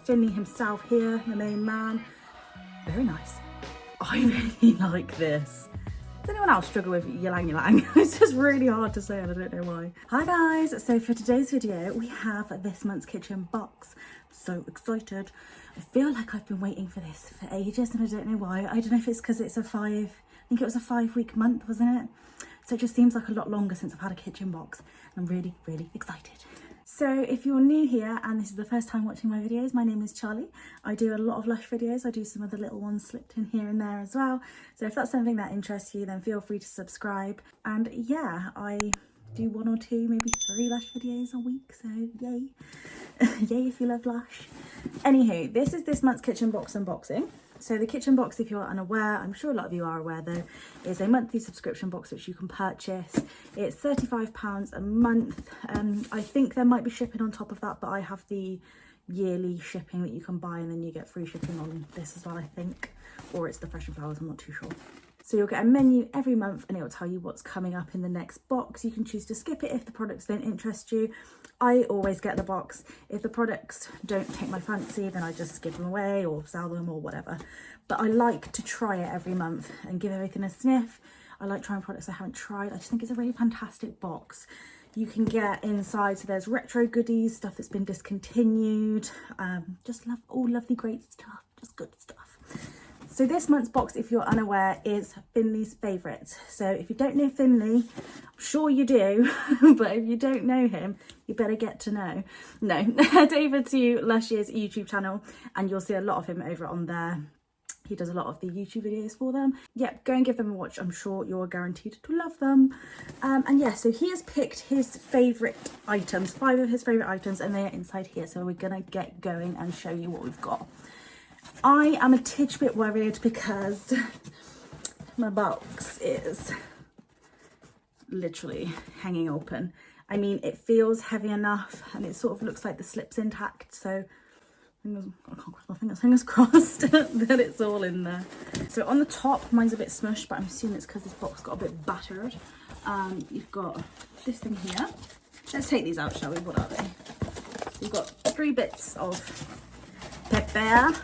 got Finley himself here, the main man. Very nice. I really like this. Does anyone else struggle with ylang ylang? It's just really hard to say and I don't know why. Hi guys, so for today's video we have this month's kitchen box. I'm so excited. I feel like I've been waiting for this for ages and I don't know why. I don't know if it's because it's I think it was a 5-week month, wasn't it? So it just seems like a lot longer since I've had a kitchen box. I'm really, really excited. So if you're new here and this is the first time watching my videos, my name is Charlie. I do a lot of Lush videos. I do some other little ones slipped in here and there as well. So if that's something that interests you, then feel free to subscribe. And yeah, I do 1 or 2, maybe 3 Lush videos a week. So yay. Yay if you love Lush. Anywho, this is this month's kitchen box unboxing. So the kitchen box, if you're unaware, I'm sure a lot of you are aware though, is a monthly subscription box which you can purchase. It's £35 a month. I think there might be shipping on top of that, but I have the yearly shipping that you can buy and then you get free shipping on this as well, I think. Or it's the Fresh and Flowers, I'm not too sure. So you'll get a menu every month and it will tell you what's coming up in the next box. You can choose to skip it if the products don't interest you. I always get the box. If the products don't take my fancy, then I just skip them away or sell them or whatever. But I like to try it every month and give everything a sniff. I like trying products I haven't tried. I just think it's a really fantastic box. You can get inside, so there's retro goodies, stuff that's been discontinued. Just love all lovely, great stuff, just good stuff. So this month's box, if you're unaware, is Finley's favourites. So if you don't know Finley, I'm sure you do, but if you don't know him, you better get to know. No, head over to Lush's YouTube channel and you'll see a lot of him over on there. He does a lot of the YouTube videos for them. Yep, go and give them a watch. I'm sure you're guaranteed to love them. And yeah, so he has picked his favourite items, 5 of his favourite items, and they are inside here. So we're going to get going and show you what we've got. I am a tidge bit worried because my box is literally hanging open. I mean, it feels heavy enough and it sort of looks like the slip's intact. So I can't cross my fingers crossed that it's all in there. So on the top, mine's a bit smushed, but I'm assuming it's because this box got a bit battered. You've got this thing here. Let's take these out, shall we? What are they? You've got 3 bits of paper.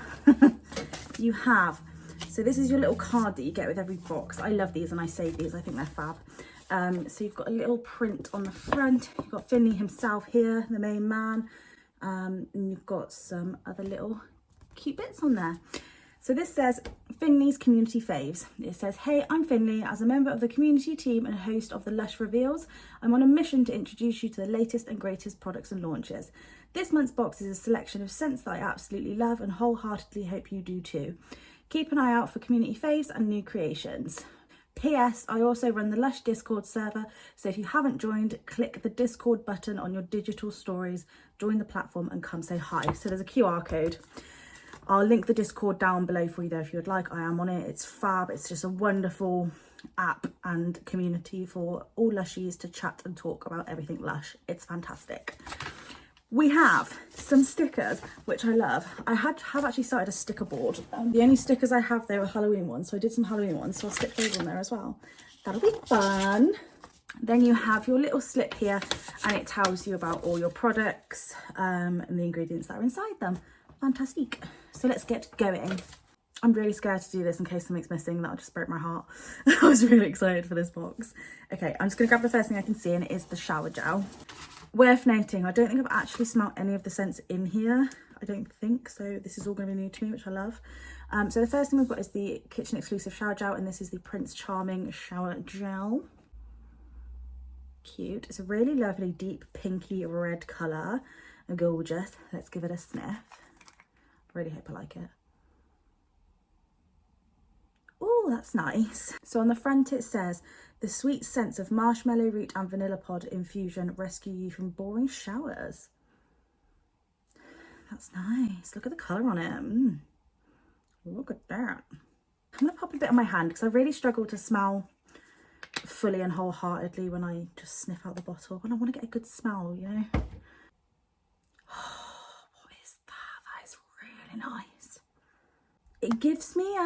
You have, so this is your little card that you get with every box. I love these and I save these, I think they're fab. So you've got a little print on the front. You've got Finley himself here, the main man. And you've got some other little cute bits on there. So this says Finley's community faves. It says, hey, I'm Finley. As a member of the community team and host of the Lush Reveals, I'm on a mission to introduce you to the latest and greatest products and launches. This month's box is a selection of scents that I absolutely love and wholeheartedly hope you do too. Keep an eye out for community faves and new creations. P.S. I also run the Lush Discord server, so if you haven't joined, click the Discord button on your digital stories, join the platform and come say hi. So there's a QR code. I'll link the Discord down below for you though if you would like. I am on it. It's fab. It's just a wonderful app and community for all Lushies to chat and talk about everything Lush. It's fantastic. We have some stickers, which I love. I have actually started a sticker board. The only stickers I have there are Halloween ones, so I did some Halloween ones, so I'll stick those on there as well. That'll be fun. Then you have your little slip here, and it tells you about all your products and the ingredients that are inside them. Fantastic. So let's get going. I'm really scared to do this in case something's missing. That'll just break my heart. I was really excited for this box. Okay, I'm just going to grab the first thing I can see, and it is the shower gel. Worth noting, I don't think I've actually smelt any of the scents in here. I don't think so. This is all going to be new to me, which I love. So the first thing we've got is the kitchen exclusive shower gel, and this is the Prince Charming shower gel. Cute. It's a really lovely deep pinky red colour. Gorgeous. Let's give it a sniff. Really hope I like it. Oh, that's nice. So on the front it says, the sweet scents of marshmallow root and vanilla pod infusion rescue you from boring showers. That's nice. Look at the colour on it. Look at that. I'm going to pop a bit on my hand because I really struggle to smell fully and wholeheartedly when I just sniff out the bottle. But I want to get a good smell, you know. Oh, what is that? That is really nice. It gives me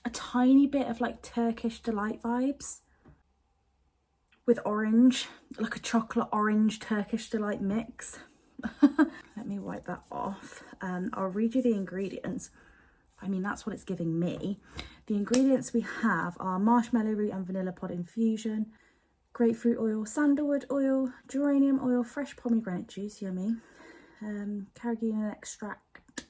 a tiny bit of like Turkish delight vibes with orange, like a chocolate orange Turkish delight mix. Let me wipe that off. I'll read you the ingredients. I mean, that's what it's giving me. The ingredients we have are marshmallow root and vanilla pod infusion, grapefruit oil, sandalwood oil, geranium oil, fresh pomegranate juice, yummy, carrageenan extract.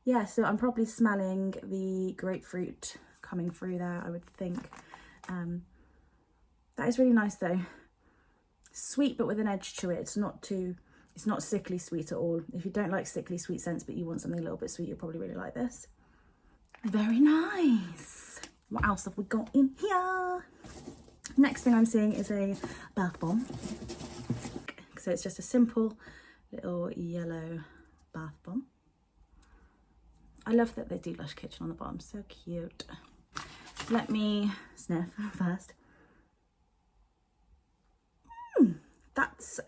Yeah, so I'm probably smelling the grapefruit coming through there, I would think. That is really nice though. Sweet, but with an edge to it. It's not sickly sweet at all. If you don't like sickly sweet scents, but you want something a little bit sweet, you'll probably really like this. Very nice. What else have we got in here? Next thing I'm seeing is a bath bomb. So it's just a simple little yellow bath bomb. I love that they do Lush Kitchen on the bottom, so cute. Let me sniff first. That's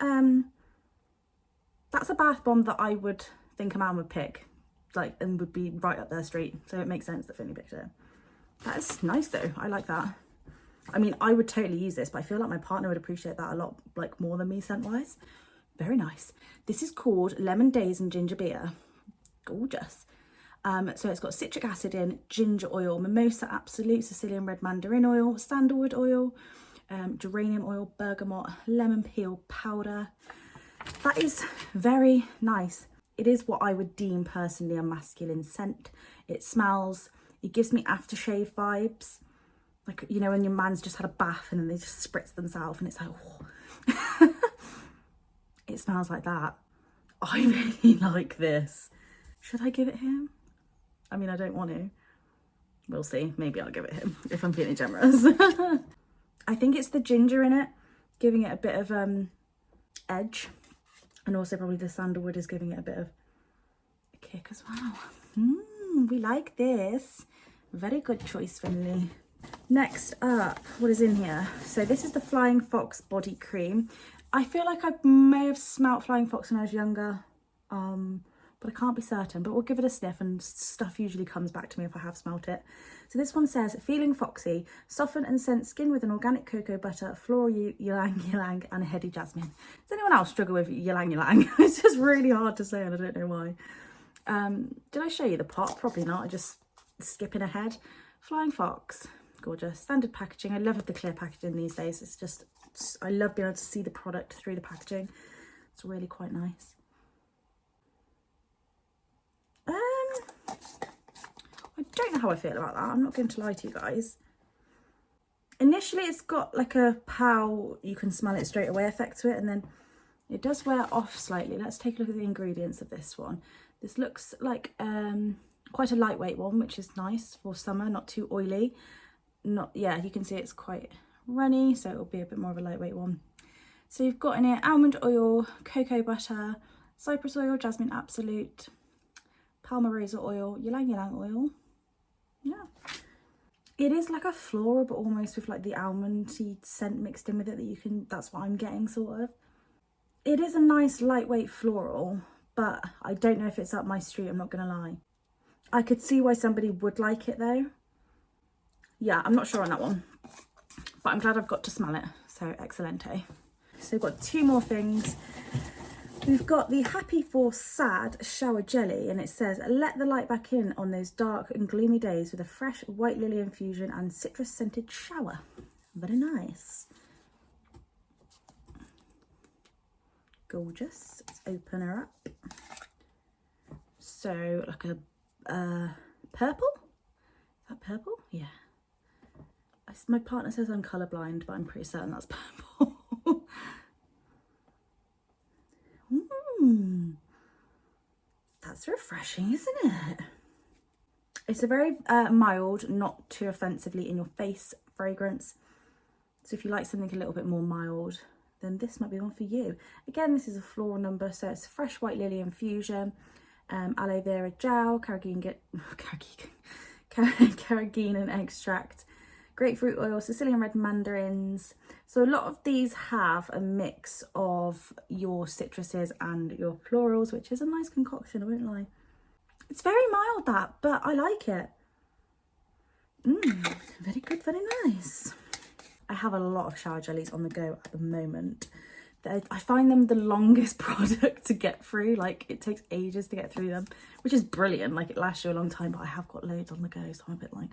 a bath bomb that I would think a man would pick, like, and would be right up their street. So it makes sense that Finley picked it. That is nice though. I like that. I mean, I would totally use this, but I feel like my partner would appreciate that a lot, like more than me scent wise. Very nice. This is called Lemon Days and Ginger Beer. Gorgeous. So it's got citric acid in, ginger oil, mimosa absolute, Sicilian red mandarin oil, sandalwood oil, geranium oil, bergamot, lemon peel powder. That is very nice. It is what I would deem personally a masculine scent. It smells, it gives me aftershave vibes. Like, you know, when your man's just had a bath and then they just spritz themselves and it's like, oh. It smells like that. I really like this. Should I give it him? I mean, I don't want to. We'll see. Maybe I'll give it him if I'm feeling generous. I think it's the ginger in it, giving it a bit of edge. And also probably the sandalwood is giving it a bit of a kick as well. We like this. Very good choice, Finley. Next up, what is in here? So this is the Flying Fox body cream. I feel like I may have smelt Flying Fox when I was younger, but I can't be certain. But we'll give it a sniff, and stuff usually comes back to me if I have smelt it. So this one says, feeling foxy, soften and scent skin with an organic cocoa butter, floral ylang ylang, and heady jasmine. Does anyone else struggle with ylang ylang? It's just really hard to say, and I don't know why. Did I show you the pot? Probably not. I just skipping ahead. Flying Fox, gorgeous. Standard packaging. I love the clear packaging these days. It's just, I love being able to see the product through the packaging. It's really quite nice. I don't know how I feel about that. I'm not going to lie to you guys. Initially, it's got like a pow, you can smell it straight away effect to it, and then it does wear off slightly. Let's take a look at the ingredients of this one. This looks like quite a lightweight one, which is nice for summer, not too oily. Yeah, you can see it's quite runny, so it'll be a bit more of a lightweight one. So you've got in it almond oil, cocoa butter, cypress oil, jasmine absolute, palmarosa oil, ylang ylang oil. Yeah, it is like a floral, but almost with like the almondy scent mixed in with it that you can, that's what I'm getting sort of. It is a nice lightweight floral, but I don't know if it's up my street, I'm not gonna lie. I could see why somebody would like it though. Yeah, I'm not sure on that one, but I'm glad I've got to smell it, so excelente. So we've got two more things. We've got the Happy for Sad shower jelly, and it says, let the light back in on those dark and gloomy days with a fresh white lily infusion and citrus scented shower. Very nice. Gorgeous. Let's open her up. So like a purple? Is that purple? Yeah. My partner says I'm colourblind, but I'm pretty certain that's purple. That's refreshing, isn't it? It's a very mild, not too offensively in your face fragrance. So if you like something a little bit more mild, then this might be the one for you. Again, this is a floral number, so it's fresh white lily infusion, aloe vera gel, carrageenan extract, grapefruit oil, Sicilian red mandarins. So a lot of these have a mix of your citruses and your florals, which is a nice concoction, I won't lie. It's very mild that, but I like it. Very good, very nice. I have a lot of shower jellies on the go at the moment I find them the longest product to get through. Like, it takes ages to get through them, which is brilliant. Like, it lasts you a long time, but I have got loads on the go, so I'm a bit like,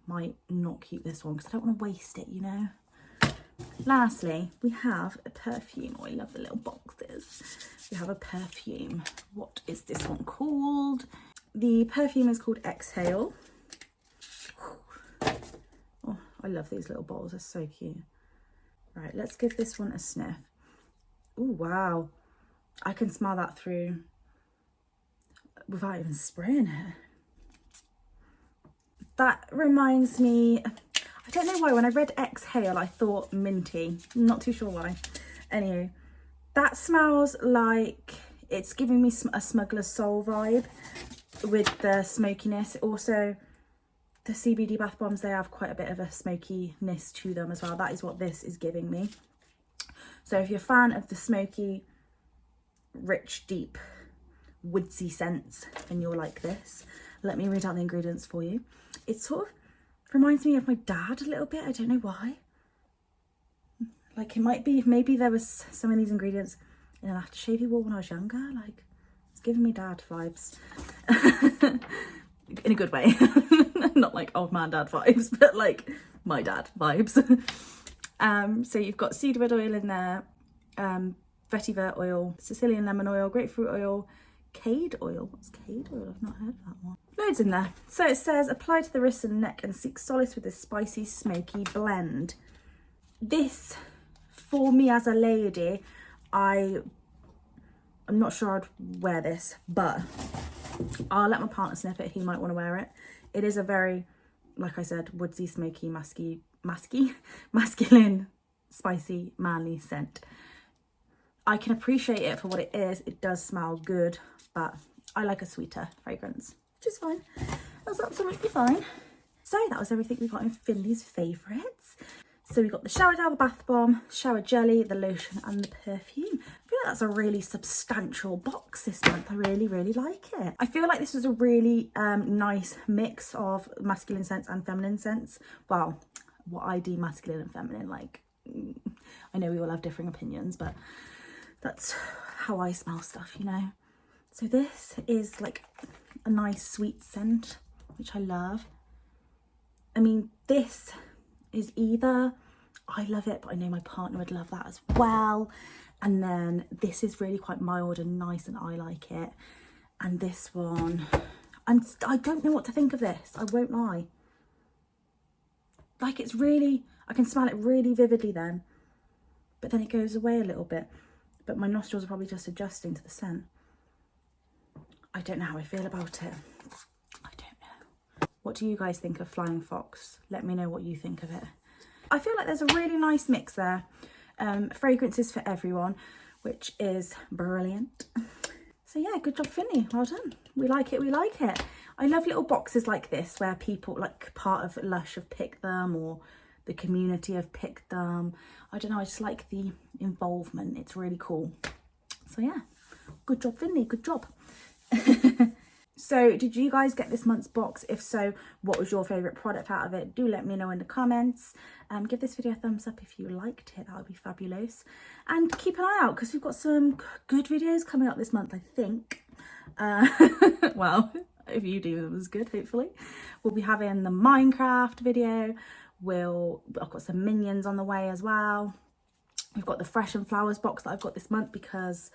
might not keep this one because I don't want to waste it, you know. Lastly, we have a perfume. Oh, I love the little boxes. We have a perfume. What is this one called? The perfume is called Exhale. Oh, I love these little bottles. They're so cute. Right, let's give this one a sniff. Oh, wow. I can smell that through without even spraying it. That reminds me, I don't know why, when I read Exhale, I thought minty. Not too sure why. Anyway, that smells like it's giving me a Smuggler's Soul vibe with the smokiness. Also, the CBD bath bombs, they have quite a bit of a smokiness to them as well. That is what this is giving me. So if you're a fan of the smoky, rich, deep, woodsy scents and you're like this, let me read out the ingredients for you. It sort of reminds me of my dad a little bit. I don't know why. Like, it might be, maybe there was some of these ingredients in an aftershave he wore when I was younger. Like, it's giving me dad vibes. In a good way. Not like old man dad vibes, but like my dad vibes. So you've got cedarwood oil in there, vetiver oil, Sicilian lemon oil, grapefruit oil, cade oil. What's cade oil? I've not heard of that one. Loads in there. So it says, apply to the wrists and neck and seek solace with this spicy, smoky blend. This, for me as a lady, I'm not sure I'd wear this, but I'll let my partner sniff it. He might want to wear it. It is a very, like I said, woodsy, smoky, masculine, spicy, manly scent. I can appreciate it for what it is. It does smell good, but I like a sweeter fragrance, which is fine. That's absolutely fine. So that was everything we got in Finley's favourites. So we got the shower gel, the bath bomb, shower jelly, the lotion and the perfume. I feel like that's a really substantial box this month. I really, really like it. I feel like this was a really nice mix of masculine scents and feminine scents. Well, what I deem masculine and feminine, like, I know we all have differing opinions, but that's how I smell stuff, you know. So this is like a nice sweet scent, which I love. I mean, this is either, I love it, but I know my partner would love that as well. And then this is really quite mild and nice and I like it. And this one, I don't know what to think of this, I won't lie. Like, it's really, I can smell it really vividly then, but then it goes away a little bit. But my nostrils are probably just adjusting to the scent. I don't know how I feel about it. I don't know. What do you guys think of Flying Fox? Let me know what you think of it. I feel like there's a really nice mix there. Fragrances for everyone, which is brilliant. So yeah, good job, Finley. Well done. We like it, we like it. I love little boxes like this where people, like part of Lush have picked them or the community have picked them. I don't know, I just like the involvement. It's really cool. So yeah, good job, Finley, good job. So did you guys get this month's box? If so, what was your favourite product out of it? Do let me know in the comments. Give this video a thumbs up if you liked it. That would be fabulous. And keep an eye out because we've got some good videos coming up this month, I think. Well, if you do them as good, hopefully. We'll be having the Minecraft video. I've got some Minions on the way as well. We've got the Fresh and Flowers box that I've got this month because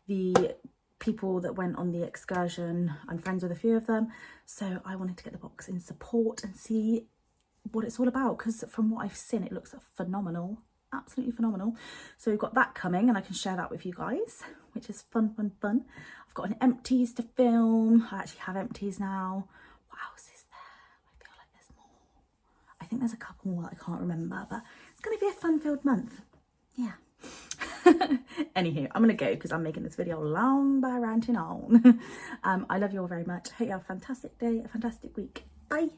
the people that went on the excursion, I'm friends with a few of them, so I wanted to get the box in support and see what it's all about, because from what I've seen it looks phenomenal, absolutely phenomenal. So we've got that coming and I can share that with you guys, which is fun. I've got an empties to film. I actually have empties now. What else is there? I feel like there's more. I think there's a couple more that I can't remember, but it's going to be a fun-filled month. Yeah. Anywho, I'm gonna go because I'm making this video long by ranting on. I love you all very much. Hope you have a fantastic day, a fantastic week. Bye.